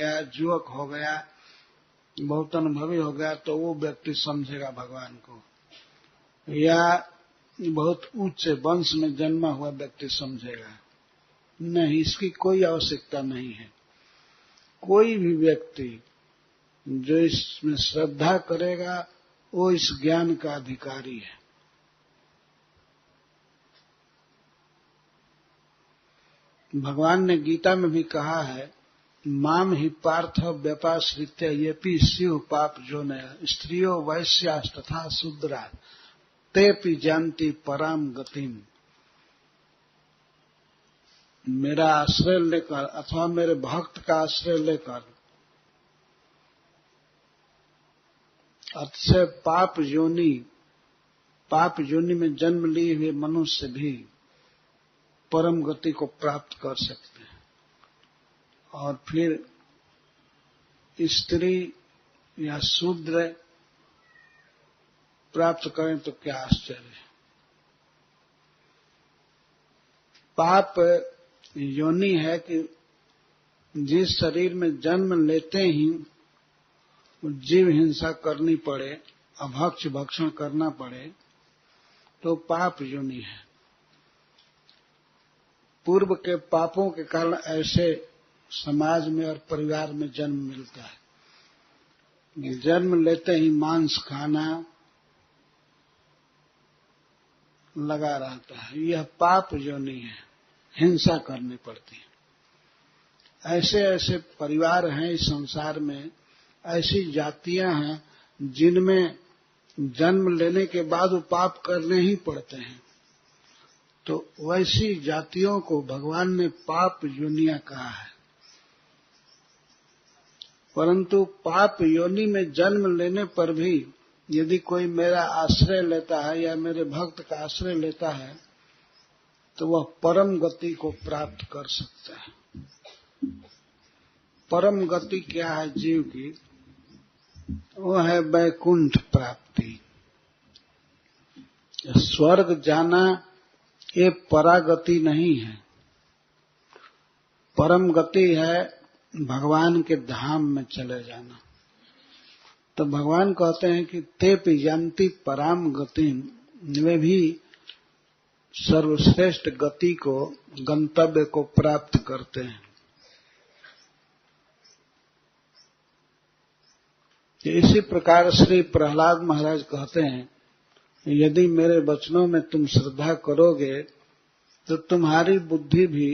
गया, युवक हो गया, बहुत अनुभवी हो गया, तो वो व्यक्ति समझेगा भगवान को, या बहुत उच्च वंश में जन्मा हुआ व्यक्ति समझेगा। नहीं, इसकी कोई आवश्यकता नहीं है। कोई भी व्यक्ति जो इसमें श्रद्धा करेगा वो इस ज्ञान का अधिकारी है। भगवान ने गीता में भी कहा है, माम ही पार्थ व्यपाश्रित्य येपि शिव पाप जो नया स्त्रियो वैश्यास तथा शूद्रा तेपि जानती पराम गतिम। मेरा आश्रय लेकर अथवा मेरे भक्त का आश्रय लेकर अतिशय पाप योनि में जन्म लिए हुए मनुष्य भी परम गति को प्राप्त कर सकते हैं। और फिर स्त्री या शूद्र प्राप्त करें तो क्या आश्चर्य। पाप योनि है कि जिस शरीर में जन्म लेते ही जीव हिंसा करनी पड़े, अभक्ष भक्षण करना पड़े, तो पाप योनि है। पूर्व के पापों के कारण ऐसे समाज में और परिवार में जन्म मिलता है। जन्म लेते ही मांस खाना लगा रहता है, यह पाप योनि है, हिंसा करनी पड़ती है। ऐसे ऐसे परिवार हैं इस संसार में, ऐसी जातियां हैं जिनमें जन्म लेने के बाद वो पाप करने ही पड़ते हैं। तो वैसी जातियों को भगवान ने पाप योनियां कहा है। परंतु पाप योनि में जन्म लेने पर भी यदि कोई मेरा आश्रय लेता है या मेरे भक्त का आश्रय लेता है तो वह परम गति को प्राप्त कर सकता है। परम गति क्या है जीव की? वो है वैकुंठ प्राप्ति। स्वर्ग जाना ये परागति नहीं है। परम गति है भगवान के धाम में चले जाना। तो भगवान कहते हैं कि तेपि जानती पराम गतिम, वे भी सर्वश्रेष्ठ गति को, गंतव्य को प्राप्त करते हैं। इसी प्रकार श्री प्रहलाद महाराज कहते हैं, यदि मेरे वचनों में तुम श्रद्धा करोगे तो तुम्हारी बुद्धि भी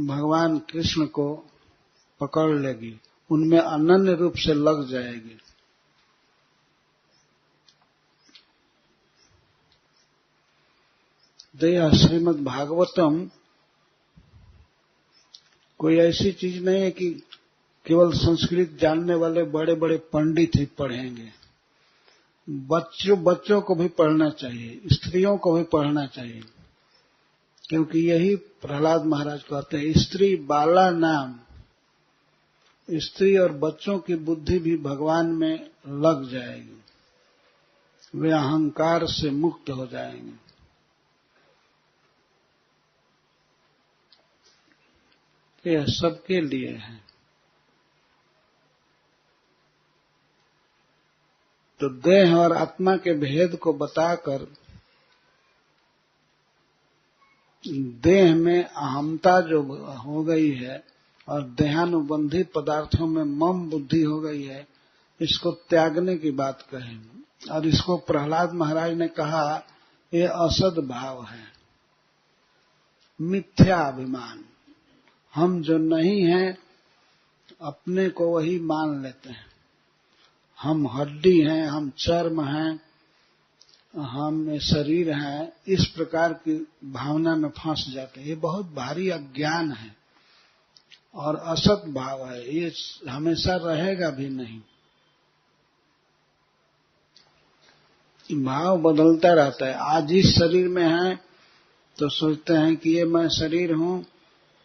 भगवान कृष्ण को पकड़ लेगी, उनमें अनन्य रूप से लग जाएगी। यह श्रीमद् भागवतम कोई ऐसी चीज नहीं है कि केवल संस्कृत जानने वाले बड़े बड़े पंडित ही पढ़ेंगे। बच्चों को भी पढ़ना चाहिए, स्त्रियों को भी पढ़ना चाहिए, क्योंकि यही प्रहलाद महाराज कहते हैं, स्त्री बाला नाम, स्त्री और बच्चों की बुद्धि भी भगवान में लग जाएगी, वे अहंकार से मुक्त हो जाएंगे। यह सबके लिए है। तो देह और आत्मा के भेद को बताकर देह में अहमता जो हो गई है और देहानुबंधी पदार्थों में मम बुद्धि हो गई है, इसको त्यागने की बात कहें। और इसको प्रहलाद महाराज ने कहा ये असद भाव है, मिथ्या अभिमान। हम जो नहीं हैं अपने को वही मान लेते हैं। हम हड्डी हैं, हम चर्म हैं, हम शरीर हैं, इस प्रकार की भावना में फंस जाते हैं। ये बहुत भारी अज्ञान है और असत भाव है, ये हमेशा रहेगा भी नहीं। भाव बदलता रहता है। आज इस शरीर में है तो सोचते हैं कि ये मैं शरीर हूं,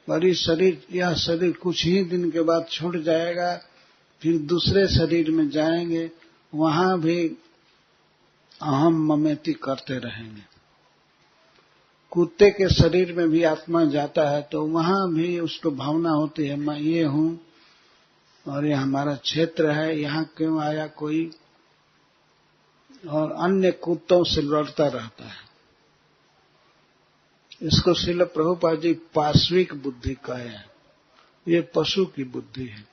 पर यह शरीर कुछ ही दिन के बाद छूट जाएगा, फिर दूसरे शरीर में जाएंगे, वहां भी अहम ममेति करते रहेंगे। कुत्ते के शरीर में भी आत्मा जाता है तो वहां भी उसको भावना होती है मैं ये हूं, और ये हमारा क्षेत्र है, यहाँ क्यों आया कोई, और अन्य कुत्तों से लड़ता रहता है। इसको श्रील प्रभुपाद जी पाश्विक बुद्धि कहे हैं। ये पशु की बुद्धि है।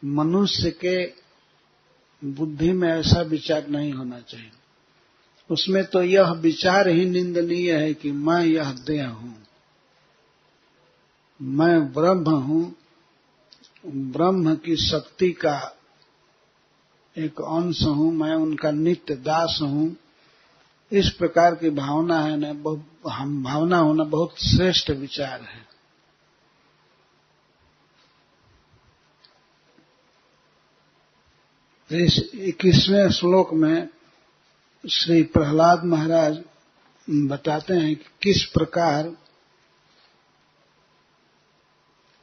मनुष्य के बुद्धि में ऐसा विचार नहीं होना चाहिए। उसमें तो यह विचार ही निंदनीय है कि मैं यह देह हूं, मैं ब्रह्म हूं, ब्रह्म की शक्ति का एक अंश हूं, मैं उनका नित्य दास हूं। इस प्रकार की भावना है ना, भावना होना बहुत श्रेष्ठ विचार है। इस 21वें श्लोक में श्री प्रहलाद महाराज बताते हैं कि किस प्रकार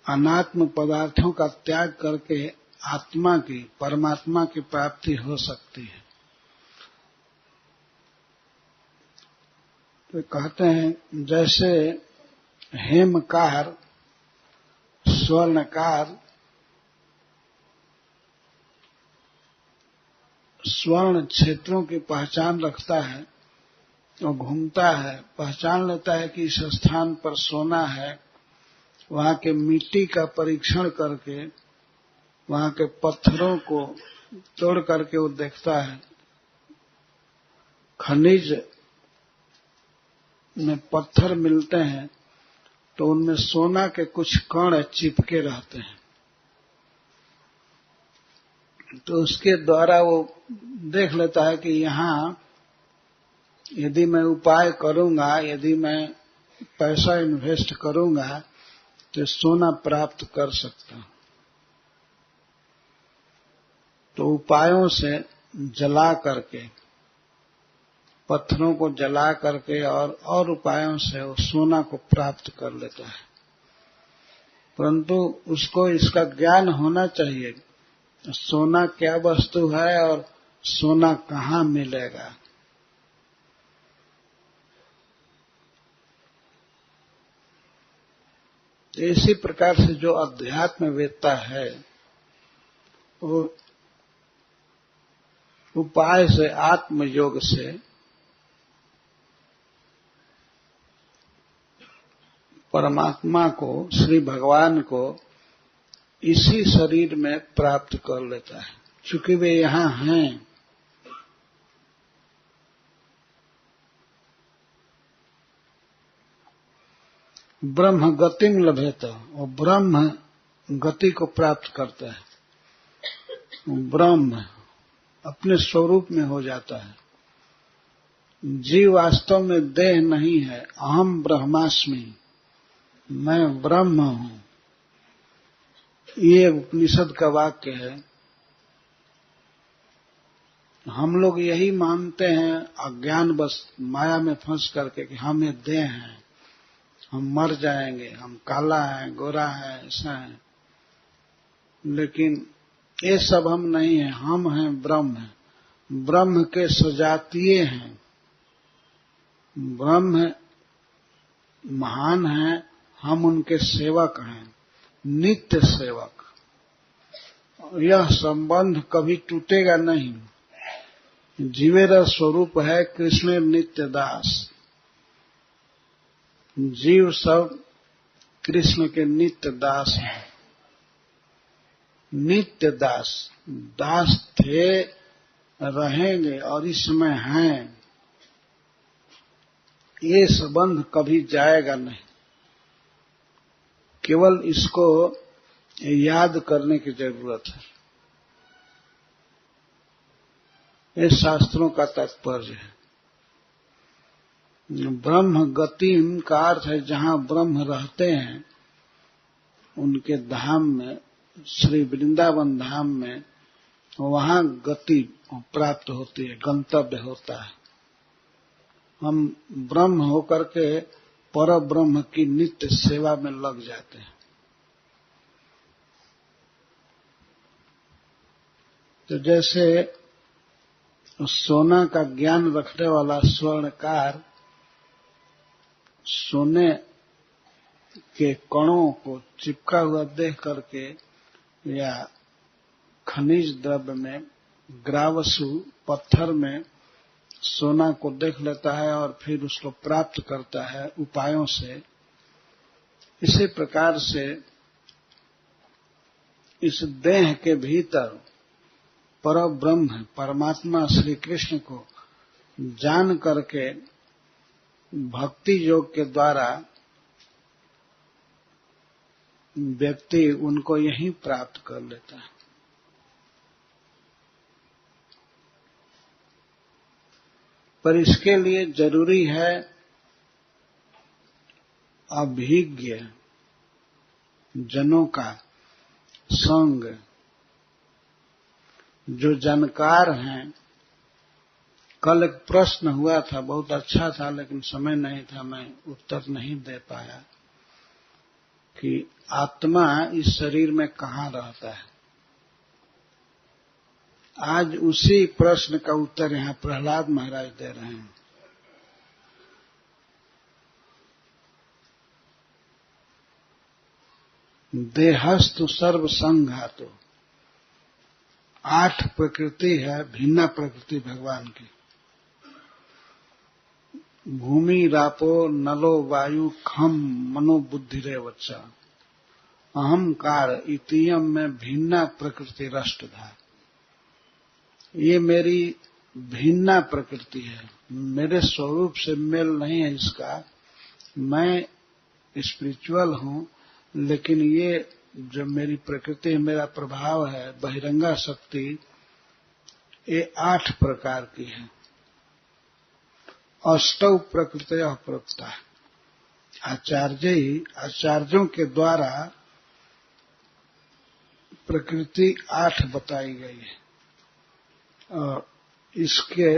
अनात्म पदार्थों का त्याग करके आत्मा की, परमात्मा की प्राप्ति हो सकती है। तो कहते हैं जैसे हेमकार, स्वर्णकार स्वर्ण क्षेत्रों की पहचान रखता है और घूमता है, पहचान लेता है कि इस स्थान पर सोना है, वहां के मिट्टी का परीक्षण करके, वहां के पत्थरों को तोड़ करके वो देखता है। खनिज में पत्थर मिलते हैं तो उनमें सोना के कुछ कण चिपके रहते हैं, तो उसके द्वारा वो देख लेता है कि यहाँ यदि मैं उपाय करूंगा, यदि मैं पैसा इन्वेस्ट करूंगा तो सोना प्राप्त कर सकता हूं। तो उपायों से जला करके, पत्थरों को जला करके और उपायों से वो सोना को प्राप्त कर लेता है। परंतु उसको इसका ज्ञान होना चाहिए, सोना क्या वस्तु है और सोना कहाँ मिलेगा। इसी प्रकार से जो अध्यात्म वेत्ता है वो उपाय से, आत्मयोग से परमात्मा को, श्री भगवान को इसी शरीर में प्राप्त कर लेता है। चूंकि वे यहाँ हैं, ब्रह्म गतिम लभेत, और ब्रह्म गति को प्राप्त करता है। ब्रह्म अपने स्वरूप में हो जाता है। जीव वास्तव में देह नहीं है। अहम ब्रह्मास्मि, मैं ब्रह्म हूं, ये उपनिषद का वाक्य है। हम लोग यही मानते हैं अज्ञान बस माया में फंस करके कि हम ये देह हैं, हम मर जाएंगे, हम काला है, गोरा है, ऐसा है। लेकिन ये सब हम नहीं है, हम हैं ब्रह्म। ब्रह्म के सजातीय हैं, ब्रह्म महान हैं, हम उनके सेवक हैं, नित्य सेवक। यह संबंध कभी टूटेगा नहीं। जीवेर स्वरूप है कृष्ण नित्य दास। जीव सब कृष्ण के नित्य दास हैं। नित्य दास, दास थे, रहेंगे और इस समय हैं। ये संबंध कभी जाएगा नहीं। केवल इसको याद करने की जरूरत है। ये शास्त्रों का तात्पर्य है। ब्रह्म गतिम का अर्थ है जहां ब्रह्म रहते हैं, उनके धाम में, श्री वृंदावन धाम में, वहां गति प्राप्त होती है, गंतव्य होता है। हम ब्रह्म होकर के पर ब्रह्म की नित्य सेवा में लग जाते हैं। तो जैसे सोना का ज्ञान रखने वाला स्वर्णकार सोने के कणों को चिपका हुआ देख करके या खनिज द्रव्य में, ग्रावसु पत्थर में सोना को देख लेता है और फिर उसको प्राप्त करता है उपायों से। इसी प्रकार से इस देह के भीतर परब्रह्म परमात्मा श्री कृष्ण को जान करके भक्ति योग के द्वारा व्यक्ति उनको यहीं प्राप्त कर लेता है। पर इसके लिए जरूरी है अभिज्ञ जनों का संग, जो जानकार हैं। कल एक प्रश्न हुआ था, बहुत अच्छा था, लेकिन समय नहीं था, मैं उत्तर नहीं दे पाया कि आत्मा इस शरीर में कहाँ रहता है। आज उसी प्रश्न का उत्तर यहाँ प्रहलाद महाराज दे रहे हैं। देहस्तु सर्व संघातो, 8 प्रकृति है, भिन्न प्रकृति भगवान की। भूमि रापो नलो वायु खम मनो बुद्धिरेवच अहंकार इतियम में भिन्न प्रकृति रष्टधा। ये मेरी भिन्न प्रकृति है, मेरे स्वरूप से मेल नहीं है इसका। मैं स्पिरिचुअल हूं, लेकिन ये जो मेरी प्रकृति है, मेरा प्रभाव है, बहिरंगा शक्ति, ये 8 प्रकार की है। अष्टौ प्रकृतयः प्रोक्ता, आचार्यों के द्वारा प्रकृति 8 बताई गई है। और इसके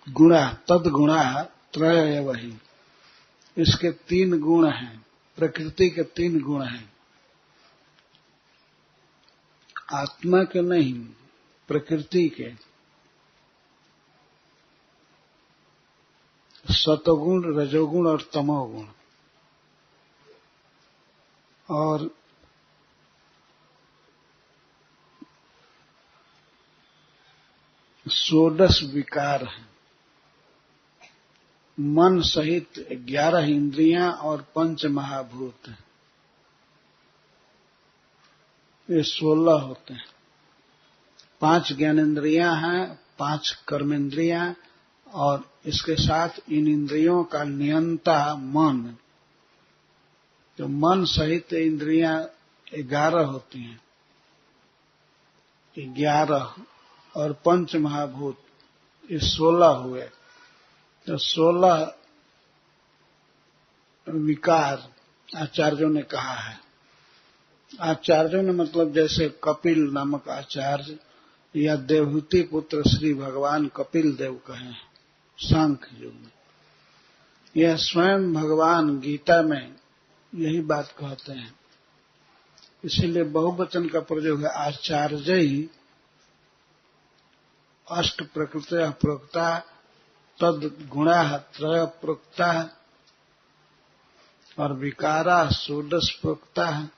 गुणा तद्गुणा त्रय वही, इसके 3 गुण हैं, प्रकृति के 3 गुण हैं, आत्मा के नहीं, प्रकृति के। सतोगुण, रजोगुण और तमोगुण। और षोडश विकार है, मन सहित 11 इंद्रियां और 5 महाभूत, ये 16 होते हैं। 5 ज्ञानेन्द्रियां हैं, 5 कर्मेंद्रियां, और इसके साथ इन इंद्रियों का नियंता मन। तो मन सहित इंद्रियां 11 होती हैं, 11 और 5 महाभूत, ये 16 हुए। तो 16 विकार आचार्यों ने कहा है। आचार्यों ने मतलब जैसे कपिल नामक आचार्य या देवहूति पुत्र श्री भगवान कपिल देव कहे सांख्य युग में, यह स्वयं भगवान गीता में यही बात कहते हैं। इसीलिए बहुवचन का प्रयोग है, आचार्य ही 8 प्रकृतयः प्रोक्ता तद गुणा त्रय प्रोक्ता और विकारा 16 प्रोक्ता,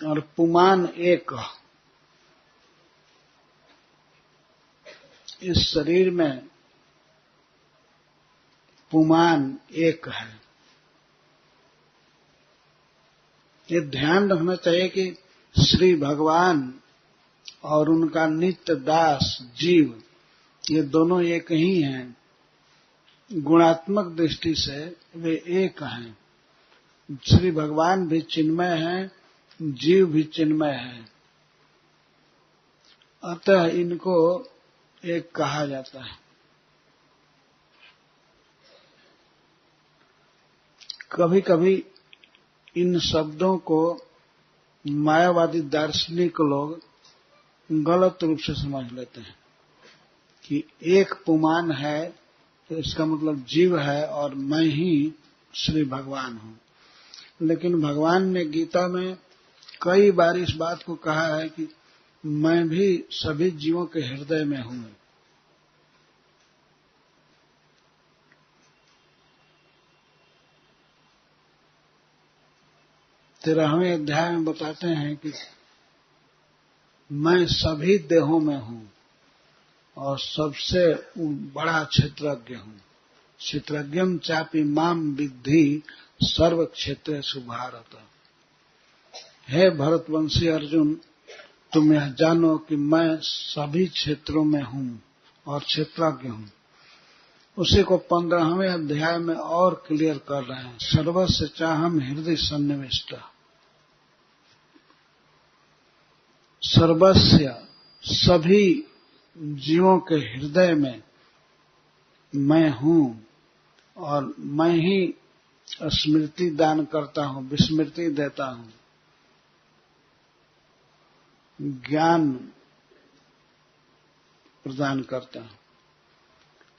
और पुमान 1। इस शरीर में पुमान 1 है। ये ध्यान रखना चाहिए कि श्री भगवान और उनका नित्य दास जीव, ये दोनों एक ही हैं। गुणात्मक दृष्टि से वे एक हैं। श्री भगवान भी चिन्मय हैं, जीव भी चिन्मय है, अतः इनको एक कहा जाता है। कभी कभी इन शब्दों को मायावादी दार्शनिक लोग गलत रूप से समझ लेते हैं कि एक पुमान है तो इसका मतलब जीव है और मैं ही श्री भगवान हूं। लेकिन भगवान ने गीता में कई बार इस बात को कहा है कि मैं भी सभी जीवों के हृदय में हूं। 13वें अध्याय में बताते हैं कि मैं सभी देहों में हूं और सबसे बड़ा क्षेत्रज्ञ हूं। क्षेत्रज्ञम चापि माम विद्धि सर्व क्षेत्रेषु भारत। हे भरतवंशी अर्जुन, तुम यह जानो कि मैं सभी क्षेत्रों में हूं और क्षेत्रज्ञ हूं। उसी को 15वें अध्याय में और क्लियर कर रहे हैं। सर्वस्य चाहम हृदय सन्निविष्ट। सर्वस्य सभी जीवों के हृदय में मैं हूं और मैं ही स्मृति दान करता हूं, विस्मृति देता हूं, ज्ञान प्रदान करता हूं।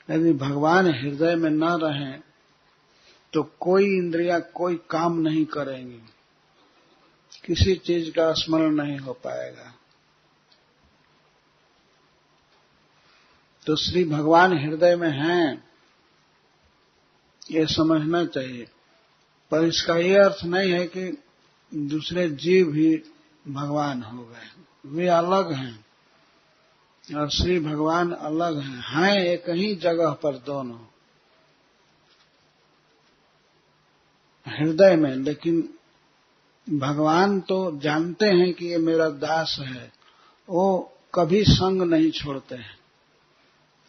यदि भगवान हृदय में न रहें तो कोई इंद्रियां कोई काम नहीं करेंगी, किसी चीज का स्मरण नहीं हो पाएगा। तो श्री भगवान हृदय में हैं, ये समझना चाहिए। पर इसका ये अर्थ नहीं है कि दूसरे जीव भी भगवान हो गए, वे अलग हैं और श्री भगवान अलग हैं एक ही जगह पर दोनों हृदय में। लेकिन भगवान तो जानते हैं कि ये मेरा दास है, वो कभी संग नहीं छोड़ते हैं।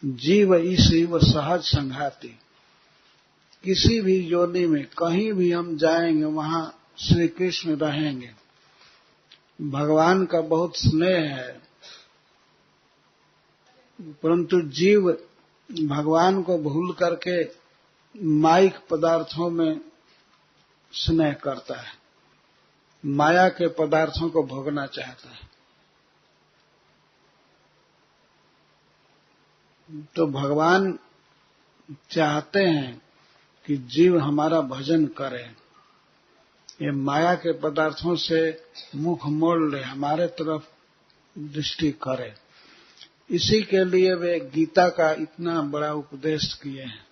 जीव ईशिव सहज संघाती। किसी भी योनि में कहीं भी हम जाएंगे वहां श्री कृष्ण रहेंगे। भगवान का बहुत स्नेह है, परंतु जीव भगवान को भूल करके माइक पदार्थों में स्नेह करता है, माया के पदार्थों को भोगना चाहता है। तो भगवान चाहते हैं कि जीव हमारा भजन करे, ये माया के पदार्थों से मुख मोड़ ले, हमारे तरफ दृष्टि करे। इसी के लिए वे गीता का इतना बड़ा उपदेश किए हैं।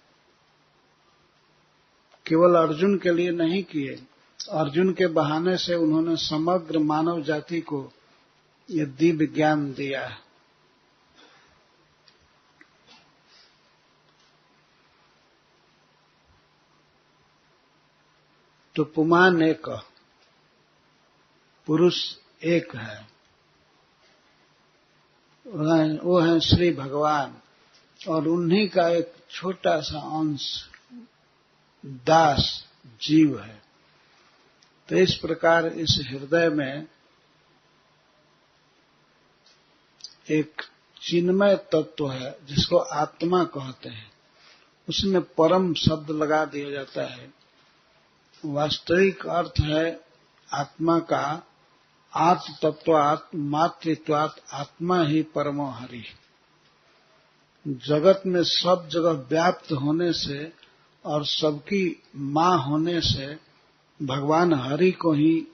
केवल अर्जुन के लिए नहीं किए, अर्जुन के बहाने से उन्होंने समग्र मानव जाति को ये दिव्य ज्ञान दिया है। तो पुमान एक, पुरुष एक है, वो है श्री भगवान और उन्हीं का एक छोटा सा अंश दास जीव है। तो इस प्रकार इस हृदय में एक चिन्मय तत्व है जिसको आत्मा कहते हैं। उसमें परम शब्द लगा दिया जाता है। वास्तविक अर्थ है आत्मा का आत्म तत्वात् मातृत्वात् आत्मा ही परमो हरि। जगत में सब जगह व्याप्त होने से और सबकी मां होने से भगवान हरि को ही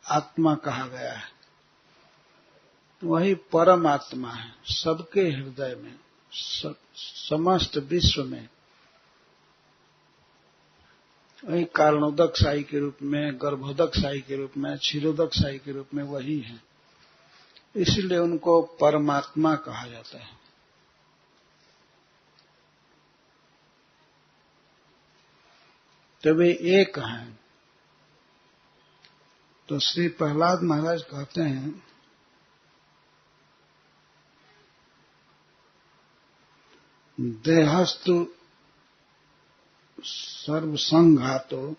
आत्मा कहा गया है। वही परम आत्मा है सबके हृदय में, समस्त विश्व में। वही कारणोदक साई के रूप में, गर्भोदक साई के रूप में, क्षीरोदक साई के रूप में वही है। इसलिए उनको परमात्मा कहा जाता है। तो वे एक हैं। तो श्री प्रहलाद महाराज कहते हैं, देहस्तु सर्वसंघातो,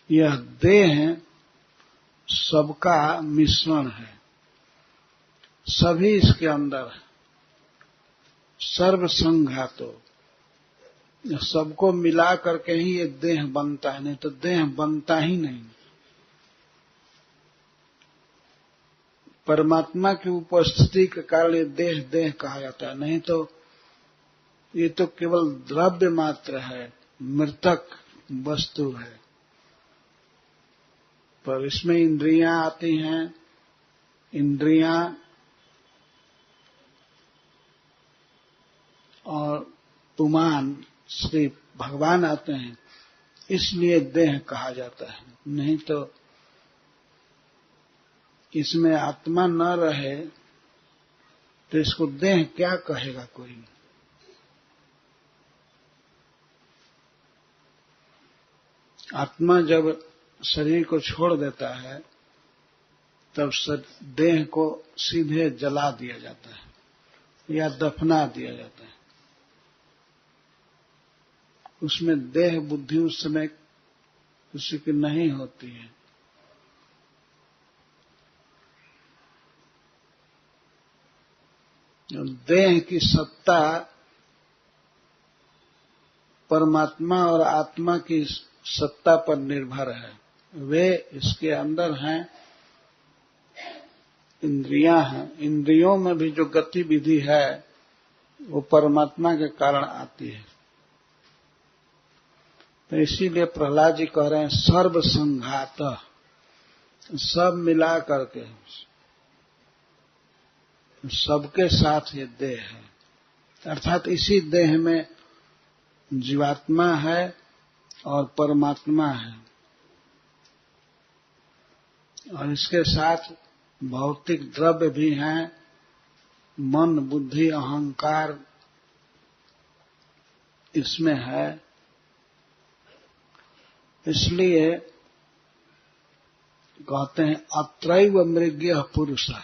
यह देह सबका मिश्रण है, सभी इसके अंदर है। सर्वसंघातो, सबको मिला करके ही ये देह बनता है, नहीं तो देह बनता ही नहीं। परमात्मा की उपस्थिति के कारण ये देह देह कहा जाता है, नहीं तो ये तो केवल द्रव्य मात्र है, मृतक वस्तु है। पर इसमें इंद्रियां आती हैं, इंद्रियां और पुमान श्री भगवान आते हैं, इसलिए देह कहा जाता है। नहीं तो इसमें आत्मा न रहे तो इसको देह क्या कहेगा कोई। आत्मा जब शरीर को छोड़ देता है तब देह को सीधे जला दिया जाता है या दफना दिया जाता है। उसमें देह बुद्धि उस समय किसी की नहीं होती है। देह की सत्ता परमात्मा और आत्मा की सत्ता पर निर्भर है। वे इसके अंदर हैं, इंद्रियां हैं। इंद्रियों में भी जो गतिविधि है वो परमात्मा के कारण आती है। तो इसीलिए प्रहलाद जी कह रहे हैं सर्व संघात, सब मिला करके सबके साथ ये देह है। अर्थात इसी देह में जीवात्मा है और परमात्मा है, और इसके साथ भौतिक द्रव्य भी हैं, मन बुद्धि अहंकार इसमें है। इसलिए कहते हैं अत्रैव मृग्यः पुरुषः,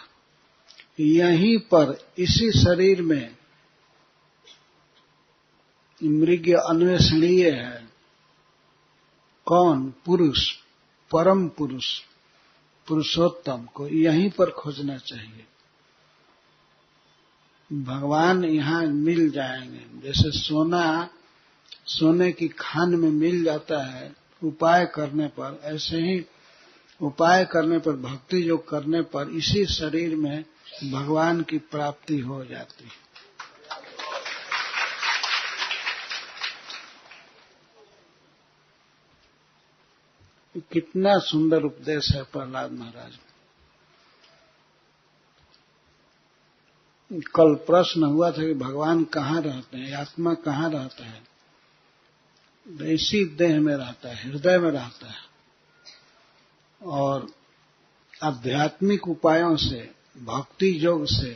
यहीं पर इसी शरीर में मृग्य अन्वेषणीय है। कौन? पुरुष, परम पुरुष, पुरुषोत्तम को यहीं पर खोजना चाहिए। भगवान यहाँ मिल जाएंगे। जैसे सोने की खान में मिल जाता है उपाय करने पर, ऐसे ही उपाय करने पर, भक्ति योग करने पर इसी शरीर में भगवान की प्राप्ति हो जाती है। कितना सुंदर उपदेश है प्रहलाद महाराज। कल प्रश्न हुआ था कि भगवान कहाँ रहते हैं, आत्मा कहाँ रहता है। इसी देह में रहता है, हृदय में रहता है, और आध्यात्मिक उपायों से, भक्ति योग से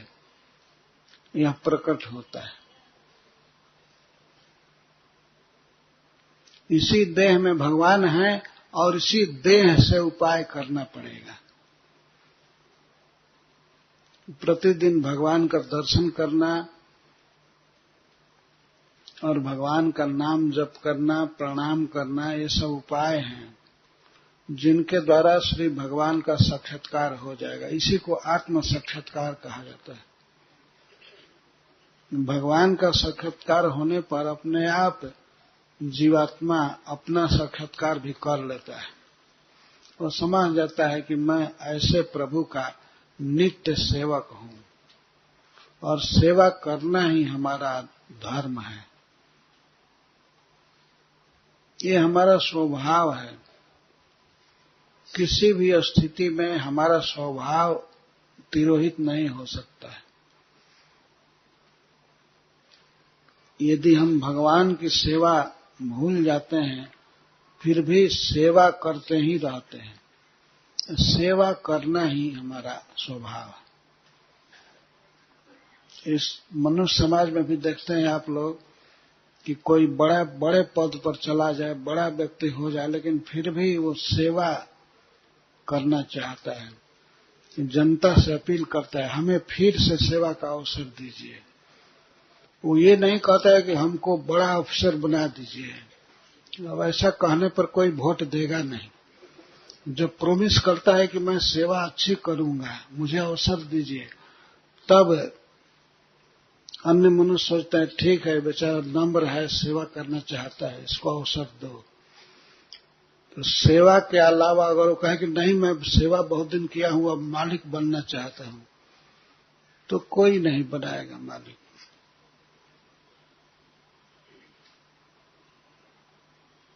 यह प्रकट होता है। इसी देह में भगवान है और इसी देह से उपाय करना पड़ेगा। प्रतिदिन भगवान का दर्शन करना और भगवान का नाम जप करना, प्रणाम करना, ये सब उपाय हैं जिनके द्वारा श्री भगवान का साक्षात्कार हो जाएगा। इसी को आत्म साक्षात्कार कहा जाता है। भगवान का साक्षात्कार होने पर अपने आप जीवात्मा अपना साक्षात्कार भी कर लेता है और समझ जाता है कि मैं ऐसे प्रभु का नित्य सेवक हूं और सेवा करना ही हमारा धर्म है, ये हमारा स्वभाव है। किसी भी स्थिति में हमारा स्वभाव तिरोहित नहीं हो सकता है। यदि हम भगवान की सेवा भूल जाते हैं फिर भी सेवा करते ही रहते हैं। सेवा करना ही हमारा स्वभाव है। इस मनुष्य समाज में भी देखते हैं आप लोग कि कोई बड़े पद पर चला जाए, बड़ा व्यक्ति हो जाए, लेकिन फिर भी वो सेवा करना चाहता है, जनता से अपील करता है हमें फिर से सेवा का अवसर दीजिए। वो ये नहीं कहता है कि हमको बड़ा अफसर बना दीजिए। अब ऐसा कहने पर कोई वोट देगा नहीं। जो प्रॉमिस करता है कि मैं सेवा अच्छी करूंगा, मुझे अवसर दीजिए, तब अन्य मनुष्य सोचता है ठीक है बेचारा नम्र है, सेवा करना चाहता है, इसको अवसर दो। तो सेवा के अलावा अगर वो कहे कि नहीं मैं सेवा बहुत दिन किया हूं, अब मालिक बनना चाहता हूं, तो कोई नहीं बनाएगा मालिक।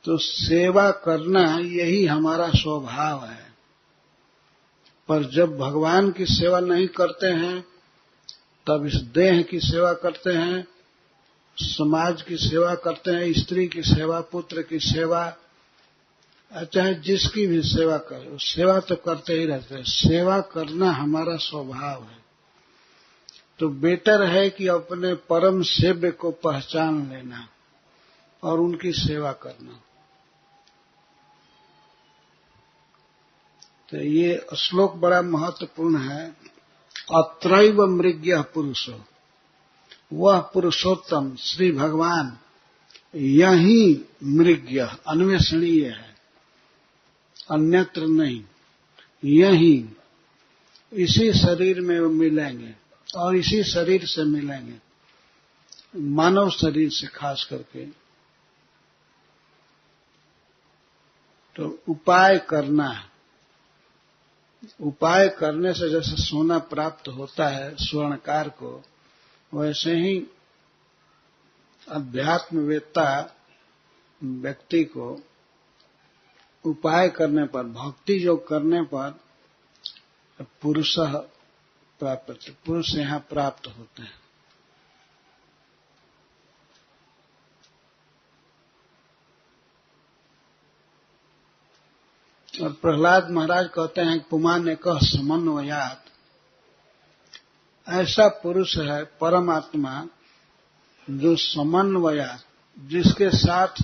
तो सेवा करना यही हमारा स्वभाव है। पर जब भगवान की सेवा नहीं करते हैं तब इस देह की सेवा करते हैं, समाज की सेवा करते हैं, स्त्री की सेवा, पुत्र की सेवा, चाहे जिसकी भी सेवा करे, सेवा तो करते ही रहते हैं। सेवा करना हमारा स्वभाव है। तो बेटर है कि अपने परम सेव्य को पहचान लेना और उनकी सेवा करना। तो ये श्लोक बड़ा महत्वपूर्ण है। अत्रैव मृग्यः पुरुषो, वह पुरुषोत्तम श्री भगवान यही मृग्य अन्वेषणीय है, अन्यत्र नहीं। यही इसी शरीर में वो मिलेंगे और इसी शरीर से मिलेंगे, मानव शरीर से खास करके। तो उपाय करना है। उपाय करने से जैसे सोना प्राप्त होता है स्वर्णकार को, वैसे ही अध्यात्मवेत्ता व्यक्ति को उपाय करने पर, भक्ति जो करने पर पुरुषः प्राप्त, पुरुष यहाँ प्राप्त होते हैं। और प्रहलाद महाराज कहते हैं पुमान एकः समन्वयात्, ऐसा पुरुष है परमात्मा जो समन्वयात्, जिसके साथ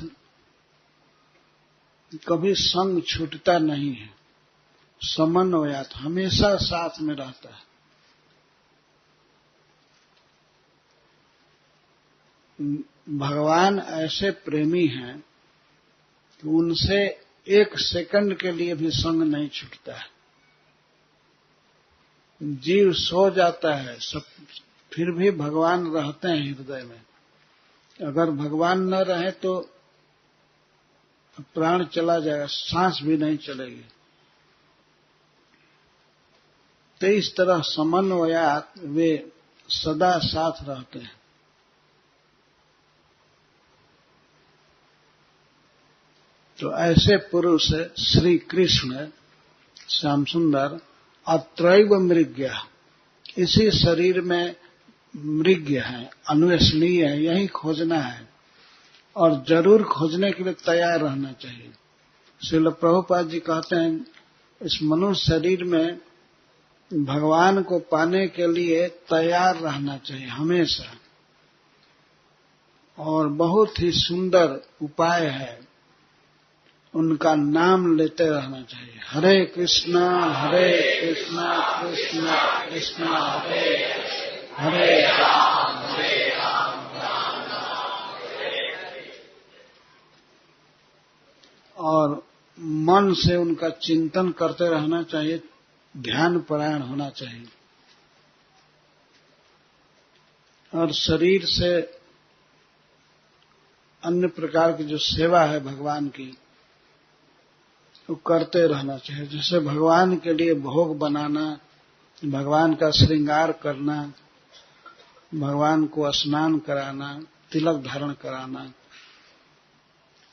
कभी संग छूटता नहीं है। समन्वयात् हमेशा साथ में रहता है। भगवान ऐसे प्रेमी हैं कि उनसे एक सेकंड के लिए भी संग नहीं छूटता है। जीव सो जाता है सब, फिर भी भगवान रहते हैं हृदय में। अगर भगवान न रहे तो प्राण चला जाएगा, सांस भी नहीं चलेगी। तो इस तरह समन्वयात् वे सदा साथ रहते हैं। तो ऐसे पुरुष श्री कृष्ण श्याम सुंदर अत्रैव मृग्य, इसी शरीर में मृग्य है, अन्वेषणीय है, यही खोजना है और जरूर खोजने के लिए तैयार रहना चाहिए। श्रील प्रभुपाद जी कहते हैं इस मनुष्य शरीर में भगवान को पाने के लिए तैयार रहना चाहिए हमेशा। और बहुत ही सुंदर उपाय है, उनका नाम लेते रहना चाहिए। हरे कृष्णा कृष्ण कृष्ण हरे हरे राम राम राम। और मन से उनका चिंतन करते रहना चाहिए, ध्यान परायण होना चाहिए। और शरीर से अन्य प्रकार की जो सेवा है भगवान की, तो करते रहना चाहिए। जैसे भगवान के लिए भोग बनाना, भगवान का श्रृंगार करना, भगवान को स्नान कराना, तिलक धारण कराना,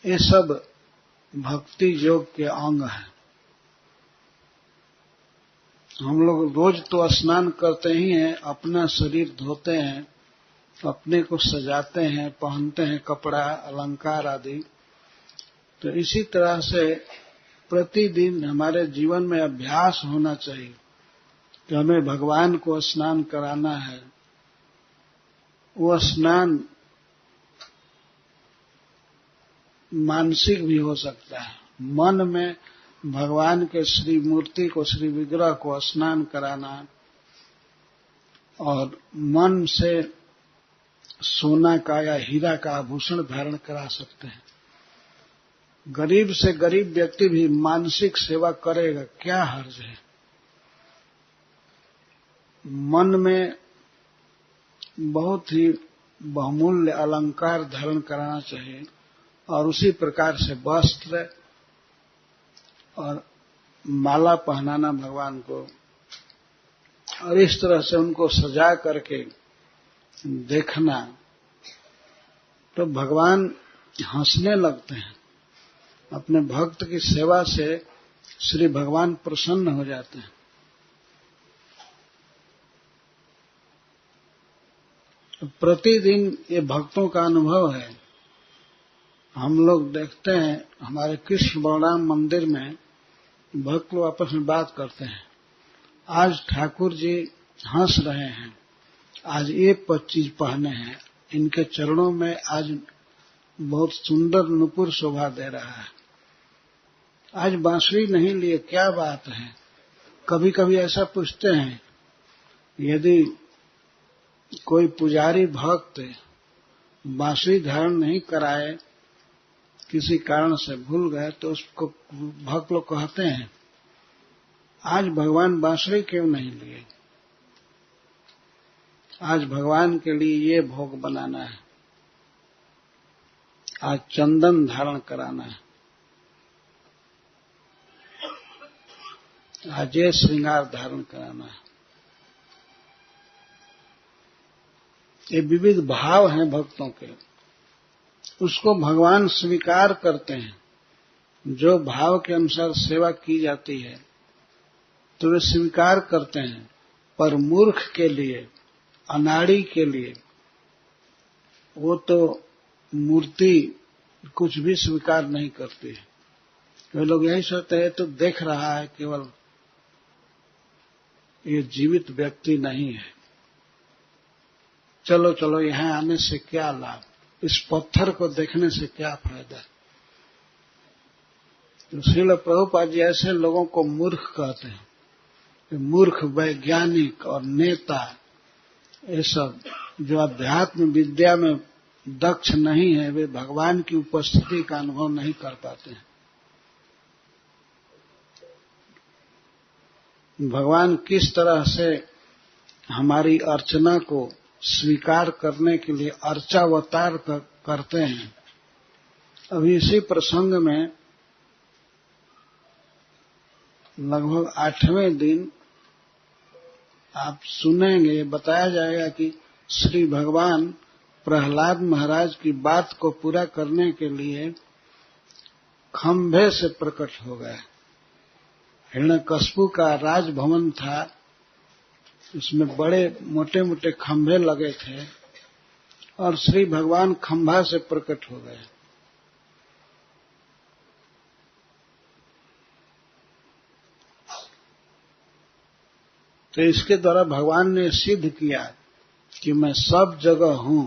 ये सब भक्ति योग के अंग हैं। हम लोग रोज तो स्नान करते ही हैं, अपना शरीर धोते हैं, अपने को सजाते हैं, पहनते हैं कपड़ा अलंकार आदि। तो इसी तरह से प्रतिदिन हमारे जीवन में अभ्यास होना चाहिए कि हमें भगवान को स्नान कराना है। वो स्नान मानसिक भी हो सकता है, मन में भगवान के श्री मूर्ति को, श्री विग्रह को स्नान कराना, और मन से सोना का या हीरा का आभूषण धारण करा सकते हैं। गरीब से गरीब व्यक्ति भी मानसिक सेवा करेगा, क्या हर्ज है। मन में बहुत ही बहुमूल्य अलंकार धारण कराना चाहिए और उसी प्रकार से वस्त्र और माला पहनाना भगवान को, और इस तरह से उनको सजा करके देखना, तो भगवान हंसने लगते हैं। अपने भक्त की सेवा से श्री भगवान प्रसन्न हो जाते हैं। प्रतिदिन ये भक्तों का अनुभव है, हम लोग देखते हैं हमारे कृष्ण बलराम मंदिर में भक्त लोग आपस में बात करते हैं, आज ठाकुर जी हंस रहे हैं, आज ये चीज पहने हैं, इनके चरणों में आज बहुत सुंदर नुपुर शोभा दे रहा है, आज बांसुरी नहीं लिए, क्या बात है। कभी कभी ऐसा पूछते हैं, यदि कोई पुजारी भक्त बांसुरी धारण नहीं कराए, किसी कारण से भूल गए, तो उसको भक्त लोग कहते हैं आज भगवान बांसुरी क्यों नहीं लिए, आज भगवान के लिए ये भोग बनाना है, आज चंदन धारण कराना है, आज ये श्रृंगार धारण कराना है। ये विविध भाव हैं भक्तों के, उसको भगवान स्वीकार करते हैं। जो भाव के अनुसार सेवा की जाती है तो वे स्वीकार करते हैं, पर मूर्ख के लिए, अनाड़ी के लिए वो तो मूर्ति कुछ भी स्वीकार नहीं करती है। वे लोग यही सोचते हैं तो देख रहा है, केवल ये जीवित व्यक्ति नहीं है, चलो चलो यहाँ आने से क्या लाभ, इस पत्थर को देखने से क्या फायदा। तो श्रील प्रभुपाद जी ऐसे लोगों को मूर्ख कहते हैं, मूर्ख वैज्ञानिक और नेता, ये सब जो अध्यात्म विद्या में दक्ष नहीं है, वे भगवान की उपस्थिति का अनुभव नहीं कर पाते हैं। भगवान किस तरह से हमारी अर्चना को स्वीकार करने के लिए अर्चावतार करते हैं। अभी इसी प्रसंग में लगभग 8वें दिन आप सुनेंगे, बताया जाएगा कि श्री भगवान प्रहलाद महाराज की बात को पूरा करने के लिए खंभे से प्रकट हो गए। हिरण्यकश्यप का राजभवन था, उसमें बड़े मोटे मोटे खंभे लगे थे और श्री भगवान खंभा से प्रकट हो गए। तो इसके द्वारा भगवान ने सिद्ध किया कि मैं सब जगह हूं,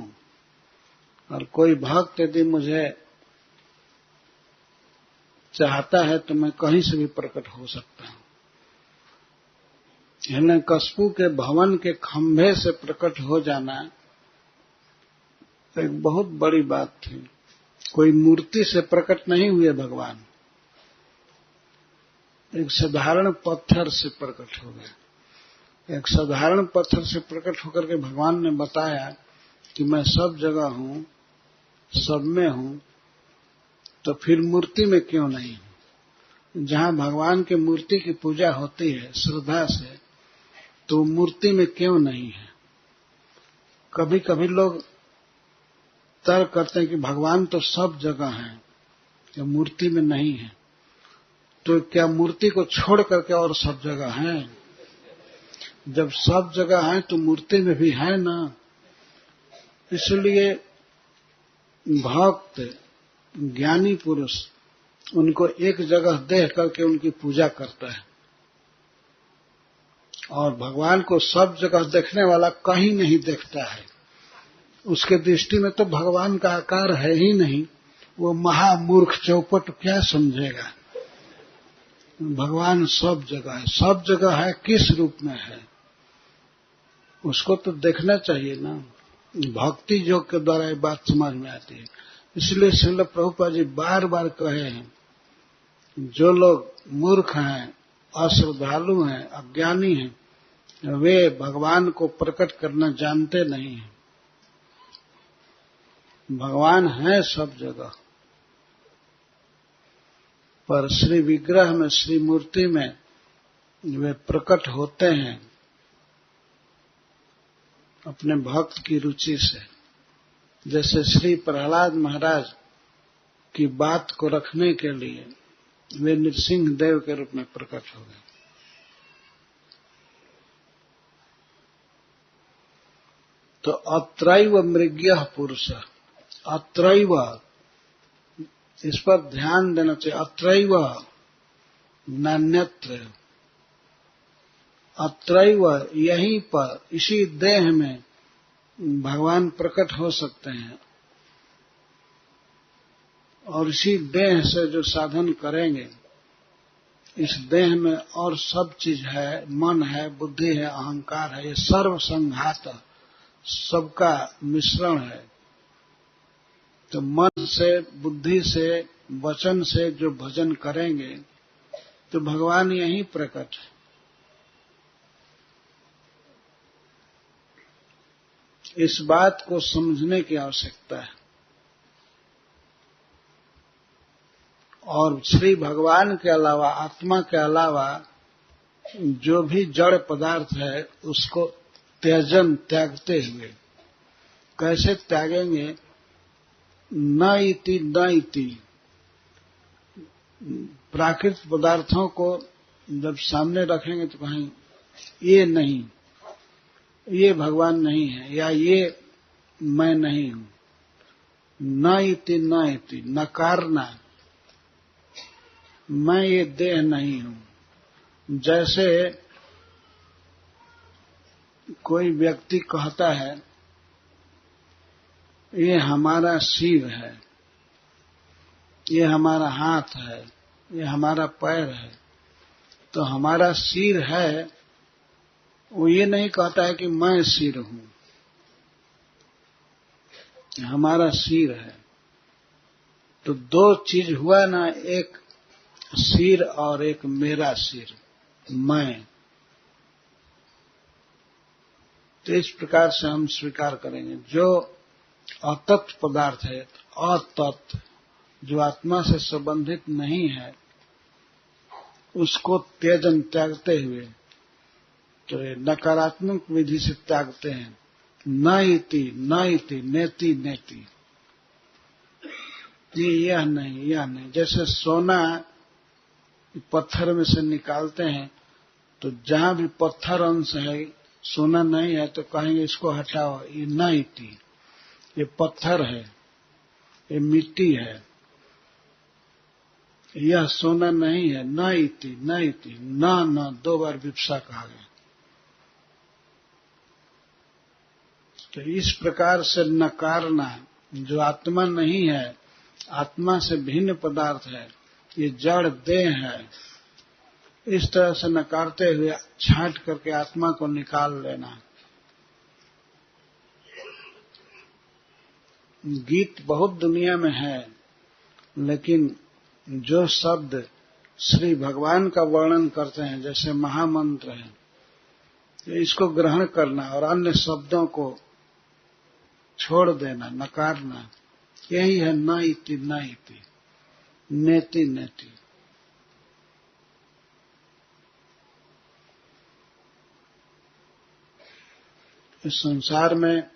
और कोई भक्त यदि मुझे चाहता है तो मैं कहीं से भी प्रकट हो सकता हूं। हिरण्यकश्यप के भवन के खंभे से प्रकट हो जाना तो एक बहुत बड़ी बात थी। कोई मूर्ति से प्रकट नहीं हुए भगवान, एक साधारण पत्थर से प्रकट हो गए। एक साधारण पत्थर से प्रकट होकर के भगवान ने बताया कि मैं सब जगह हूं, सब में हूं, तो फिर मूर्ति में क्यों नहीं हूं। जहां भगवान की मूर्ति की पूजा होती है श्रद्धा से, तो मूर्ति में क्यों नहीं है। कभी कभी लोग तर्क करते हैं कि भगवान तो सब जगह है, या मूर्ति में नहीं है, तो क्या मूर्ति को छोड़ करके और सब जगह है। जब सब जगह है तो मूर्ति में भी है ना। इसलिए भक्त ज्ञानी पुरुष उनको एक जगह देख करके उनकी पूजा करता है, और भगवान को सब जगह देखने वाला कहीं नहीं देखता है। उसके दृष्टि में तो भगवान का आकार है ही नहीं, वो महामूर्ख चौपट क्या समझेगा। भगवान सब जगह है, सब जगह है, किस रूप में है उसको तो देखना चाहिए ना। भक्ति योग के द्वारा ये बात समझ में आती है। इसलिए श्रील प्रभुपाद जी बार बार कहे हैं, जो लोग मूर्ख हैं, अश्रद्धालु हैं, अज्ञानी हैं, वे भगवान को प्रकट करना जानते नहीं हैं। भगवान है सब जगह, पर श्री विग्रह में, श्री मूर्ति में वे प्रकट होते हैं अपने भक्त की रुचि से। जैसे श्री प्रहलाद महाराज की बात को रखने के लिए वे नृसिंह देव के रूप में प्रकट हो गए। तो अत्रैव मृग्यः पुरुष, अत्रैव इस पर ध्यान देना चाहिए। अत्रैव नान्यत्र, अत्रैव यहीं पर, इसी देह में भगवान प्रकट हो सकते हैं, और इसी देह से जो साधन करेंगे, इस देह में और सब चीज है, मन है, बुद्धि है, अहंकार है, ये सर्व संघात सबका मिश्रण है। तो मन से, बुद्धि से, वचन से जो भजन करेंगे तो भगवान यहीं प्रकट है। इस बात को समझने की आवश्यकता है। और श्री भगवान के अलावा, आत्मा के अलावा जो भी जड़ पदार्थ है उसको त्यागते हुए, कैसे त्यागेंगे? न इति न इति, प्राकृतिक पदार्थों को जब सामने रखेंगे तो कहेंगे ये नहीं, ये भगवान नहीं है, या ये मैं नहीं हूं। न इति न इति, नकारना, मैं ये देह नहीं हूं। जैसे कोई व्यक्ति कहता है ये हमारा सिर है, ये हमारा हाथ है, ये हमारा पैर है, तो हमारा सिर है, वो ये नहीं कहता है कि मैं सिर हूं, हमारा सिर है। तो दो चीज हुआ ना, एक सिर और एक मेरा सिर, मैं। तो इस प्रकार से हम स्वीकार करेंगे। जो अतत्व पदार्थ है, अतत्व जो आत्मा से संबंधित नहीं है, उसको त्यागते हुए, तो नकारात्मक विधि से त्यागते हैं। न इति न इति, नेति नेति, यह नहीं, यह नहीं। जैसे सोना पत्थर में से निकालते हैं, तो जहां भी पत्थर अंश है, सोना नहीं है, तो कहेंगे इसको हटाओ, ये न इति, ये पत्थर है, ये मिट्टी है, यह सोना नहीं है। न इति न इति, न दो बार विवक्षा कहा गया। तो इस प्रकार से नकारना, जो आत्मा नहीं है, आत्मा से भिन्न पदार्थ है, ये जड़ देह है, इस तरह से नकारते हुए छांट करके आत्मा को निकाल लेना। गीत बहुत दुनिया में है, लेकिन जो शब्द श्री भगवान का वर्णन करते हैं, जैसे महामंत्र है, तो इसको ग्रहण करना और अन्य शब्दों को छोड़ देना, नकारना, यही है न इति न इति, नेति नेति। इस संसार में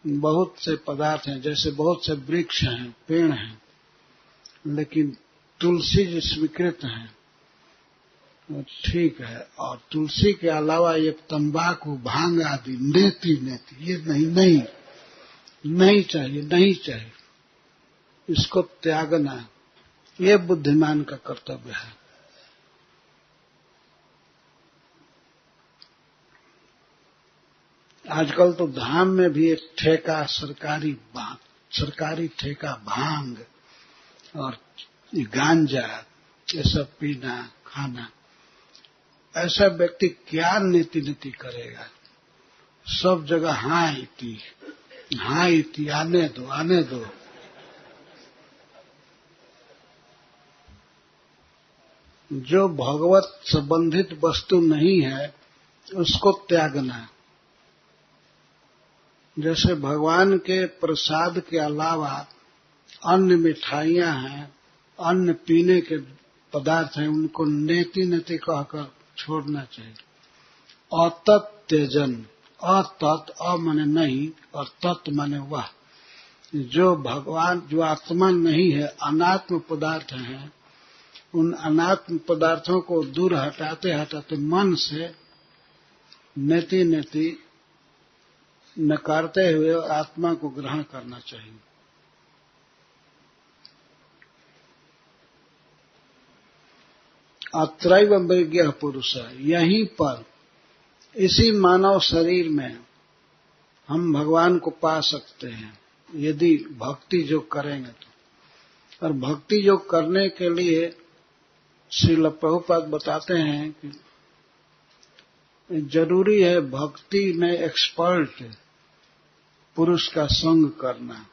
बहुत से पदार्थ हैं, जैसे बहुत से वृक्ष हैं, पेड़ हैं, लेकिन तुलसी जी स्वीकृत है, ठीक है। और तुलसी के अलावा ये तंबाकू, भांग आदि नेति नेति, ये नहीं, नहीं चाहिए, नहीं चाहिए, इसको त्यागना, ये बुद्धिमान का कर्तव्य है। आजकल तो धाम में भी एक ठेका, सरकारी ठेका भांग और गांजा, ये सब पीना खाना। ऐसा व्यक्ति क्या नीति नीति करेगा? सब जगह हाँ इति, आने दो आने दो। जो भगवत संबंधित वस्तु नहीं है उसको त्यागना। जैसे भगवान के प्रसाद के अलावा अन्य मिठाइयां हैं, अन्य पीने के पदार्थ हैं, उनको नेति नेति कहकर छोड़ना चाहिए। अतत् त्यजन, अतत् अ माने नहीं और तत् माने वह। जो भगवान, जो आत्मा नहीं है, अनात्म पदार्थ हैं, उन अनात्म पदार्थों को दूर हटाते हटाते मन से नेति नेति नकारते हुए आत्मा को ग्रहण करना चाहिए। अत्रैव विज्ञः पुरुष, यहीं पर इसी मानव शरीर में हम भगवान को पा सकते हैं यदि भक्ति योग करेंगे तो। और भक्ति योग करने के लिए श्रील प्रभुपाद बताते हैं कि जरूरी है भक्ति में एक्सपर्ट पुरुष का संग करना।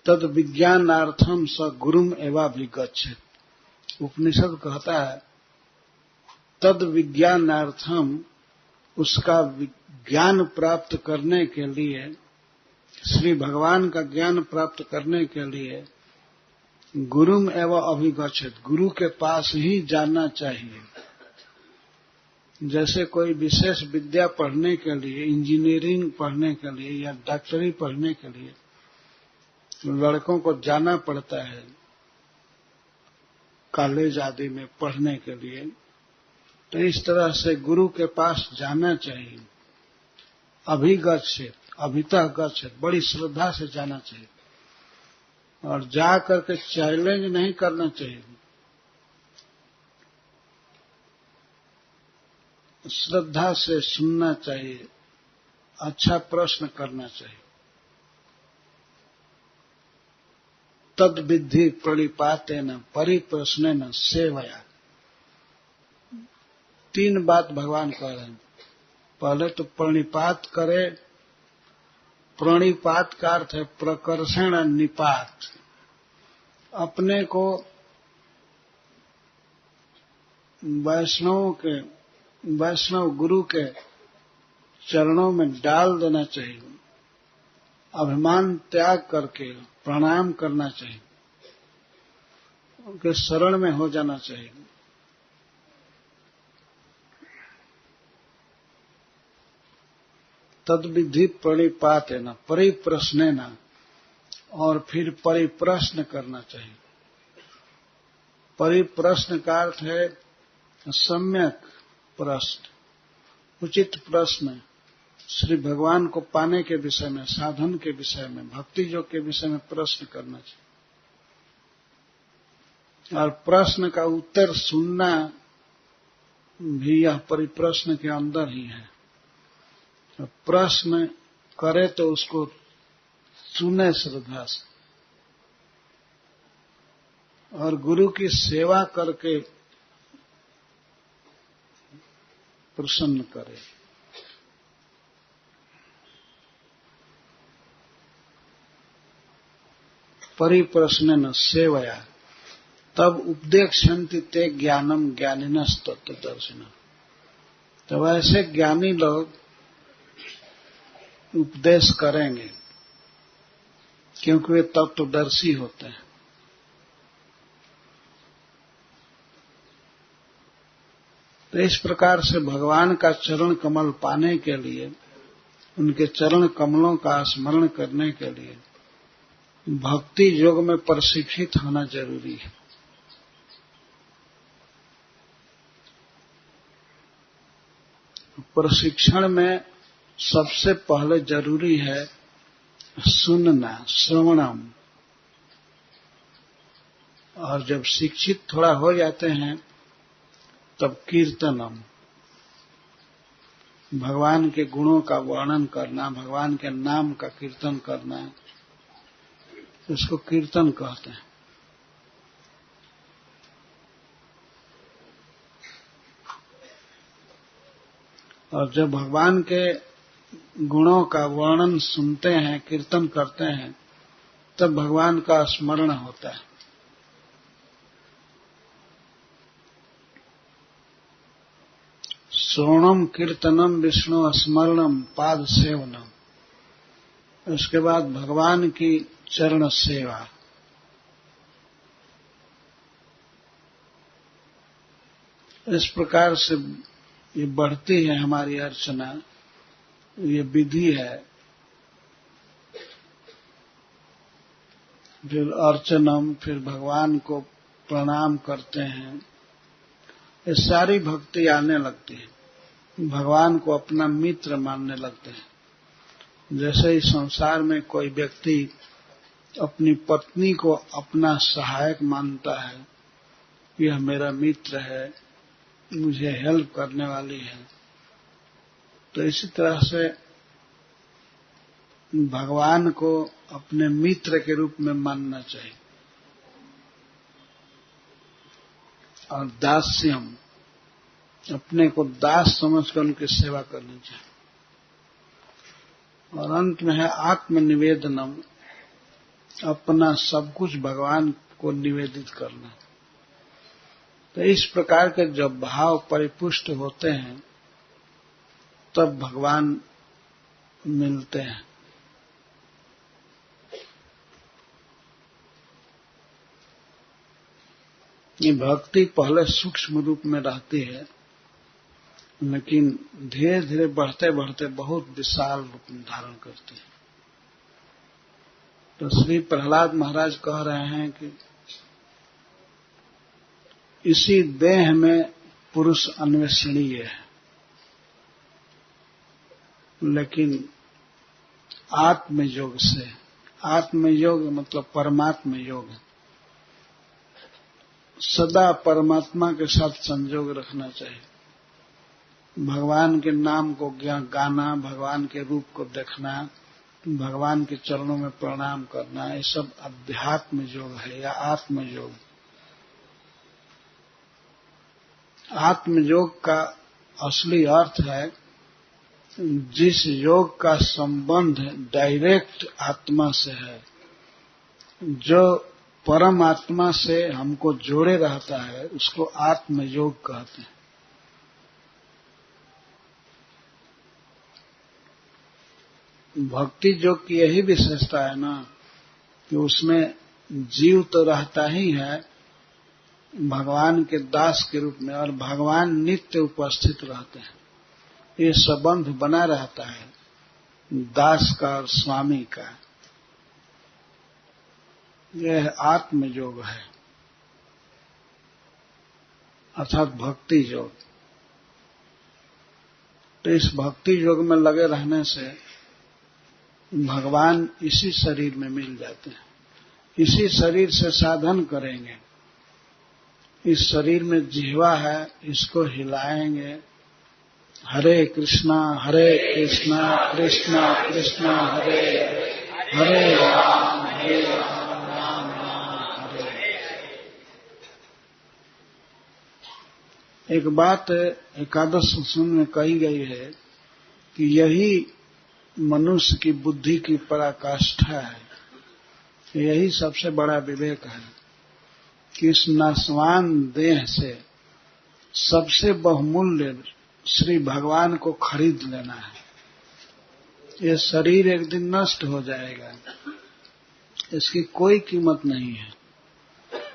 तद विज्ञानार्थम स गुरुम एवाभिगच्छेत्। उपनिषद कहता है तद विज्ञानार्थम, उसका ज्ञान प्राप्त करने के लिए, श्री भगवान का ज्ञान प्राप्त करने के लिए गुरुम एवं अभिगच्छेत्, गुरु के पास ही जाना चाहिए। जैसे कोई विशेष विद्या पढ़ने के लिए, इंजीनियरिंग पढ़ने के लिए या डॉक्टरी पढ़ने के लिए लड़कों को जाना पड़ता है कॉलेज आदि में पढ़ने के लिए, तो इस तरह से गुरु के पास जाना चाहिए। अभिगच्छेत्, अभितः गच्छेत्, बड़ी श्रद्धा से जाना चाहिए और जा करके चैलेंज नहीं करना चाहिए, श्रद्धा से सुनना चाहिए, अच्छा प्रश्न करना चाहिए। तद विद्धि प्रणिपातेन परिप्रश्नेन सेवया। 3 बात भगवान कह रहे हैं। पहले तो प्रणिपात करे। प्रणिपात का अर्थ है प्रकर्षण निपात, अपने को वैष्णव गुरु के चरणों में डाल देना चाहिए, अभिमान त्याग करके प्रणाम करना चाहिए, उनके शरण में हो जाना चाहिए। तद विधि प्रणिपातेन परिप्रश्नेन, और फिर परिप्रश्न करना चाहिए। परिप्रश्न का अर्थ है सम्यक प्रश्न, उचित प्रश्न, श्री भगवान को पाने के विषय में, साधन के विषय में, भक्ति योग के विषय में प्रश्न करना चाहिए। और प्रश्न का उत्तर सुनना भी यह परिप्रश्न के अंदर ही है। तो प्रश्न करे तो उसको सुने श्रद्धा से और गुरु की सेवा करके प्रसन्न करे। परिप्रश्नेन सेवया तब उपदेक्षन्ति ते ज्ञानम ज्ञानिनस् तत्त्वदर्शिनः। तो ऐसे ज्ञानी लोग उपदेश करेंगे क्योंकि वे तत्वदर्शी होते हैं। तो इस प्रकार से भगवान का चरण कमल पाने के लिए, उनके चरण कमलों का स्मरण करने के लिए भक्ति योग में प्रशिक्षित होना जरूरी है। प्रशिक्षण में सबसे पहले जरूरी है सुनना, श्रवणम। और जब शिक्षित थोड़ा हो जाते हैं तब कीर्तनम, भगवान के गुणों का वर्णन करना, भगवान के नाम का कीर्तन करना, इसको कीर्तन कहते हैं। और जब भगवान के गुणों का वर्णन सुनते हैं, कीर्तन करते हैं, तब भगवान का स्मरण होता है। श्रवणम कीर्तनम विष्णु स्मरणम पाद सेवनम। उसके बाद भगवान की चरण सेवा। इस प्रकार से ये बढ़ती है हमारी अर्चना, ये विधि है। फिर अर्चनम, फिर भगवान को प्रणाम करते हैं। ये सारी भक्ति आने लगती है, भगवान को अपना मित्र मानने लगते हैं। जैसे इस संसार में कोई व्यक्ति अपनी पत्नी को अपना सहायक मानता है, यह मेरा मित्र है, मुझे हेल्प करने वाली है, तो इसी तरह से भगवान को अपने मित्र के रूप में मानना चाहिए। और दास्यम, अपने को दास समझकर उनकी सेवा करनी चाहिए। और अंत में है आत्मनिवेदनम, अपना सब कुछ भगवान को निवेदित करना। तो इस प्रकार के जब भाव परिपुष्ट होते हैं तब भगवान मिलते हैं। ये भक्ति पहले सूक्ष्म रूप में रहती है, लेकिन धीरे धीरे बढ़ते बढ़ते बहुत विशाल रूप धारण करती है। तो श्री प्रहलाद महाराज कह रहे हैं कि इसी देह में पुरुष अन्वेषणीय है, लेकिन आत्मयोग से, आत्मयोग मतलब परमात्म योग, सदा परमात्मा के साथ संयोग रखना चाहिए। भगवान के नाम को गाना, भगवान के रूप को देखना, भगवान के चरणों में प्रणाम करना, ये सब अध्यात्म योग है या आत्मयोग। आत्मयोग का असली अर्थ है जिस योग का संबंध डायरेक्ट आत्मा से है, जो परम आत्मा से हमको जोड़े रहता है, उसको आत्मयोग कहते हैं। भक्ति योग की यही विशेषता है ना कि उसमें जीव तो रहता ही है भगवान के दास के रूप में, और भगवान नित्य उपस्थित रहते हैं। ये संबंध बना रहता है दास का और स्वामी का। यह आत्मयोग है, अर्थात भक्ति योग। तो इस भक्ति योग में लगे रहने से भगवान इसी शरीर में मिल जाते हैं। इसी शरीर से साधन करेंगे। इस शरीर में जिह्वा है, इसको हिलाएंगे, हरे कृष्णा कृष्णा कृष्णा हरे हरे राम राम हरे। एक बात एकादश सूत्र में कही गई है कि यही मनुष्य की बुद्धि की पराकाष्ठा है, यही सबसे बड़ा विवेक है कि इस नाशवान देह से सबसे बहुमूल्य श्री भगवान को खरीद लेना है। ये शरीर एक दिन नष्ट हो जाएगा, इसकी कोई कीमत नहीं है,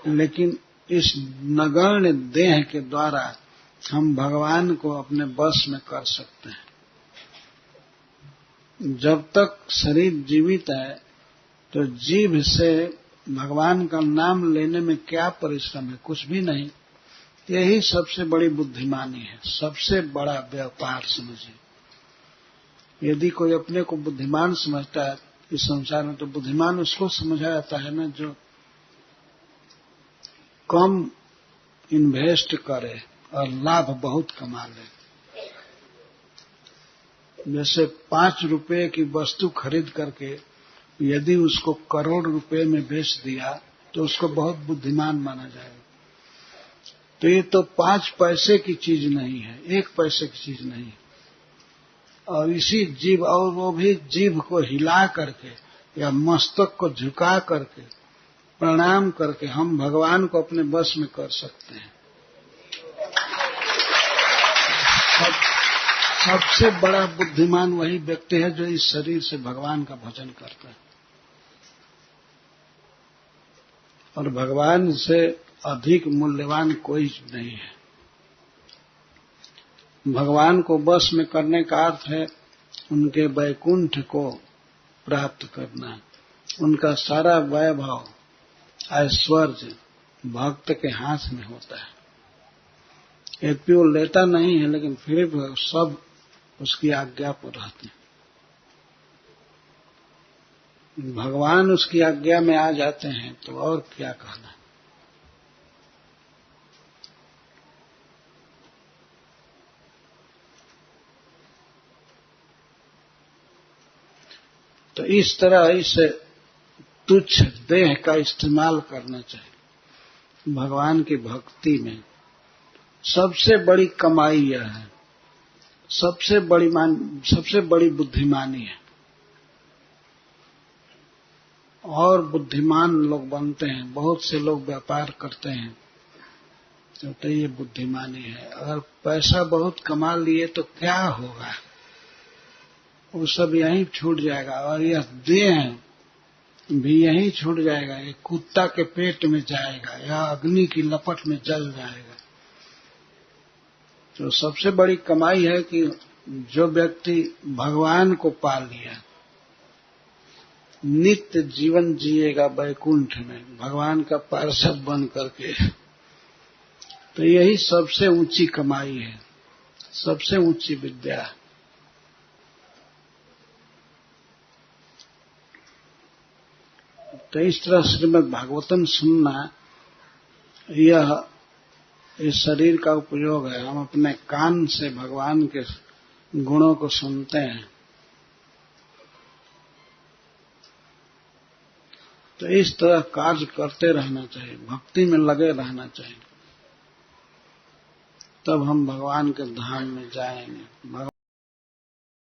लेकिन इस नगण्य देह के द्वारा हम भगवान को अपने बस में कर सकते हैं। जब तक शरीर जीवित है तो जीभ से भगवान का नाम लेने में क्या परिश्रम है? कुछ भी नहीं। यही सबसे बड़ी बुद्धिमानी है, सबसे बड़ा व्यापार समझिए। यदि कोई अपने को बुद्धिमान समझता है इस संसार में, तो बुद्धिमान उसको समझा जाता है ना जो कम इन्वेस्ट करे और लाभ बहुत कमा ले। जैसे 5 रुपए की वस्तु खरीद करके यदि उसको करोड़ रुपए में बेच दिया तो उसको बहुत बुद्धिमान माना जाएगा। तो ये तो 5 पैसे की चीज नहीं है, 1 पैसे की चीज नहीं। और इसी जीव, और वो भी जीभ को हिला करके या मस्तक को झुका करके प्रणाम करके हम भगवान को अपने बस में कर सकते हैं। सबसे बड़ा बुद्धिमान वही व्यक्ति है जो इस शरीर से भगवान का भजन करता है। और भगवान से अधिक मूल्यवान कोई नहीं है। भगवान को बस में करने का अर्थ है उनके वैकुंठ को प्राप्त करना। उनका सारा वैभव, ऐश्वर्य भक्त के हाथ में होता है। यद्यपि वो लेता नहीं है, लेकिन फिर भी सब उसकी आज्ञा पर रहते हैं। भगवान उसकी आज्ञा में आ जाते हैं तो और क्या कहना। तो इस तरह इस तुच्छ देह का इस्तेमाल करना चाहिए भगवान की भक्ति में। सबसे बड़ी कमाई यह है, सबसे बड़ी बुद्धिमानी है। और बुद्धिमान लोग बनते हैं, बहुत से लोग व्यापार करते हैं तो ये बुद्धिमानी है। अगर पैसा बहुत कमा लिए तो क्या होगा, वो सब यहीं छूट जाएगा। और यह देह भी यहीं छूट जाएगा, ये कुत्ता के पेट में जाएगा या अग्नि की लपट में जल जाएगा। तो सबसे बड़ी कमाई है कि जो व्यक्ति भगवान को पा लिया, नित्य जीवन जिएगा वैकुंठ में भगवान का पार्षद बन करके, तो यही सबसे ऊंची कमाई है, सबसे ऊंची विद्या है। तो इस तरह श्रीमद् भागवतम सुनना यह इस शरीर का उपयोग है। हम अपने कान से भगवान के गुणों को सुनते हैं। तो इस तरह कार्य करते रहना चाहिए, भक्ति में लगे रहना चाहिए, तब हम भगवान के धाम में जाएंगे।